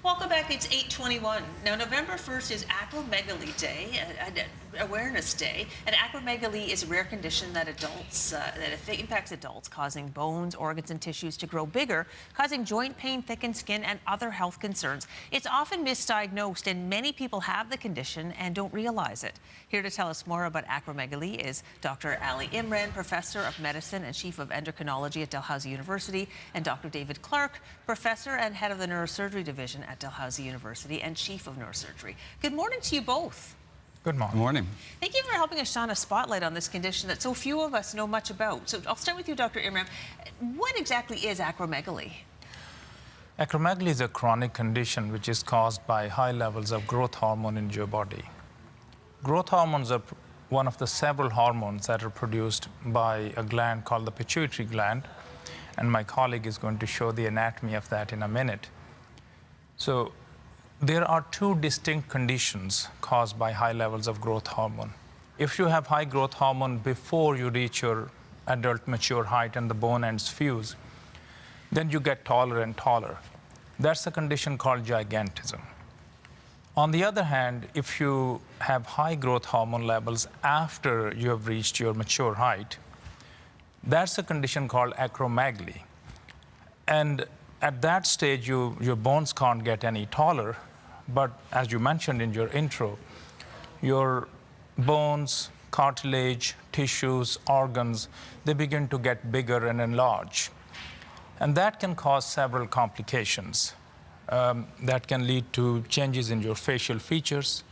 Welcome back. It's 8:21. Now, November 1st is Acromegaly Day, Awareness Day. And acromegaly is a rare condition that impacts adults, causing bones, organs, and tissues to grow bigger, causing joint pain, thickened skin, and other health concerns. It's often misdiagnosed, and many people have the condition and don't realize it. Here to tell us more about acromegaly is Dr. Ali Imran, Professor of Medicine and Chief of Endocrinology at Dalhousie University, and Dr. David Clark, Professor and Head of the Neurosurgery Division at Dalhousie University and Chief of Neurosurgery. Good morning to you both. Good morning. Good morning. Thank you for helping us shine a spotlight on this condition that so few of us know much about. So I'll start with you, Dr. Imran. What exactly is acromegaly? Acromegaly is a chronic condition which is caused by high levels of growth hormone in your body. Growth hormones are one of the several hormones that are produced by a gland called the pituitary gland, and my colleague is going to show the anatomy of that in a minute. So there are two distinct conditions caused by high levels of growth hormone. If you have high growth hormone before you reach your adult mature height and the bone ends fuse, then you get taller and taller. That's a condition called gigantism. On the other hand, if you have high growth hormone levels after you have reached your mature height, that's a condition called acromegaly. And at that stage, your bones can't get any taller, but as you mentioned in your intro, your bones, cartilage, tissues, organs, they begin to get bigger and enlarge. And that can cause several complications. That can lead to changes in your facial features.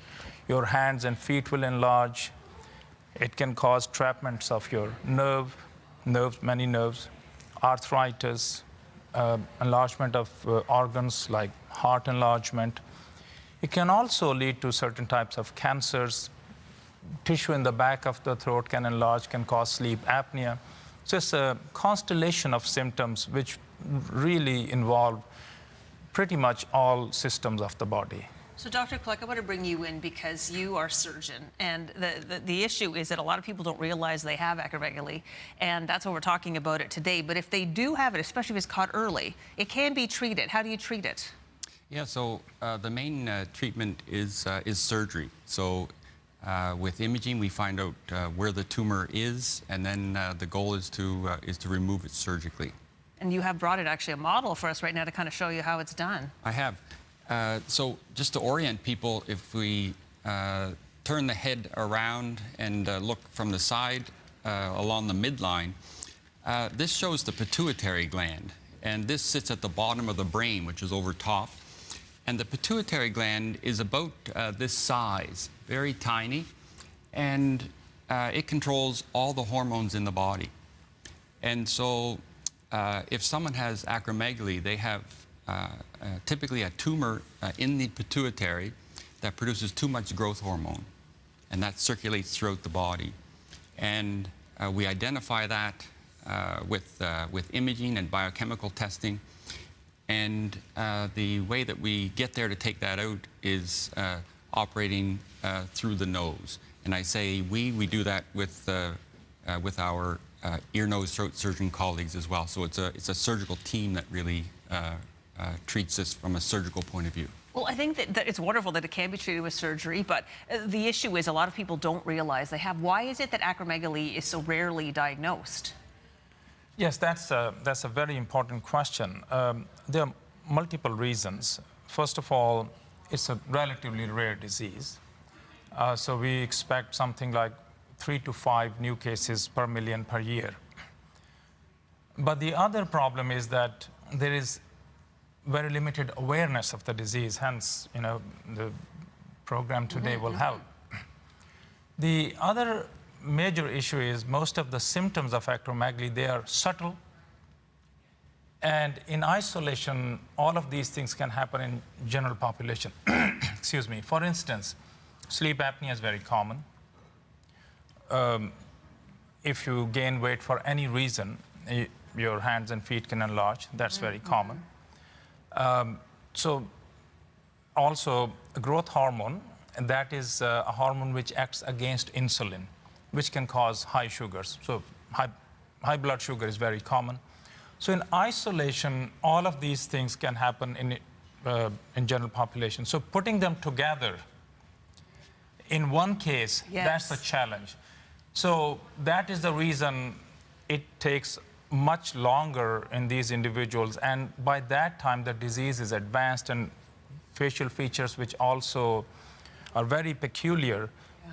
Your hands and feet will enlarge. It can cause trapments of your many nerves, arthritis, enlargement of organs like heart enlargement. It can also lead to certain types of cancers. Tissue in the back of the throat can enlarge, can cause sleep apnea. So it's a constellation of symptoms which really involve pretty much all systems of the body. So, Dr. Clark, I want to bring you in because you are a surgeon, and the issue is that a lot of people don't realize they have acromegaly, and that's why we're talking about it today. But if they do have it, especially if it's caught early, it can be treated. How do you treat it? Yeah, so the main treatment is surgery. So with imaging, we find out where the tumor is, and then the goal is to remove it surgically. And you have brought it actually a model for us right now to kind of show you how it's done. I have. So just to orient people, if we turn the head around and look from the side along the midline, this shows the pituitary gland. And this sits at the bottom of the brain, which is over top. And the pituitary gland is about this size, very tiny. And it controls all the hormones in the body. And so if someone has acromegaly, they have typically a tumor in the pituitary that produces too much growth hormone, and that circulates throughout the body. And we identify that with imaging and biochemical testing. And the way that we get there to take that out is operating through the nose. And I say we do that with our ear, nose, throat surgeon colleagues as well. So it's a surgical team that really treats this from a surgical point of view. Well, I think that it's wonderful that it can be treated with surgery, but the issue is a lot of people don't realize they have. Why is it that acromegaly is so rarely diagnosed? Yes, that's a very important question. There are multiple reasons. First of all, it's a relatively rare disease. So we expect something like 3 to 5 new cases per million per year. But the other problem is that there is very limited awareness of the disease, hence, the program today will help. The other major issue is most of the symptoms of acromegaly, they are subtle, and in isolation, all of these things can happen in general population. Excuse me. For instance, sleep apnea is very common. If you gain weight for any reason, your hands and feet can enlarge. That's very common. So also growth hormone, and that is a hormone which acts against insulin, which can cause high sugars. So high blood sugar is very common. So in isolation, all of these things can happen in in general population. So putting them together in one case, that's a challenge. So that is the reason it takes much longer in these individuals. And by that time, the disease is advanced and facial features, which also are very peculiar,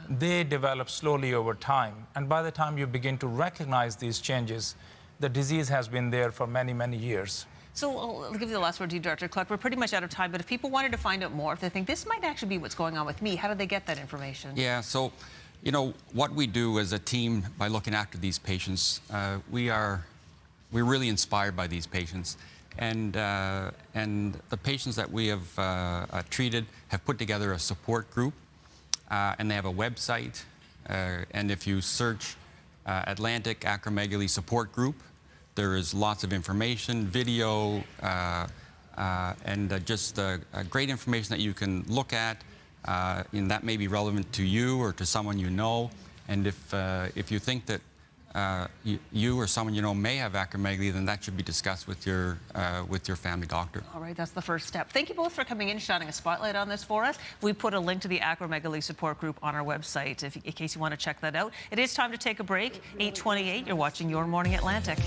they develop slowly over time. And by the time you begin to recognize these changes, the disease has been there for many, many years. So I'll give you the last word to you, Dr. Cluck. We're pretty much out of time, but if people wanted to find out more, if they think this might actually be what's going on with me, how do they get that information? Yeah, so, you know, what we do as a team by looking after these patients, we're really inspired by these patients. And the patients that we have treated have put together a support group, and they have a website. And if you search Atlantic Acromegaly Support Group, there is lots of information, video, and just great information that you can look at, and that may be relevant to you or to someone you know. And if you think that you or someone you know may have acromegaly, then that should be discussed with your family doctor. All right, that's the first step. Thank you both for coming in, shining a spotlight on this for us. We put a link to the acromegaly support group on our website in case you want to check that out. It is time to take a break. 8:28, you're watching Your Morning Atlantic.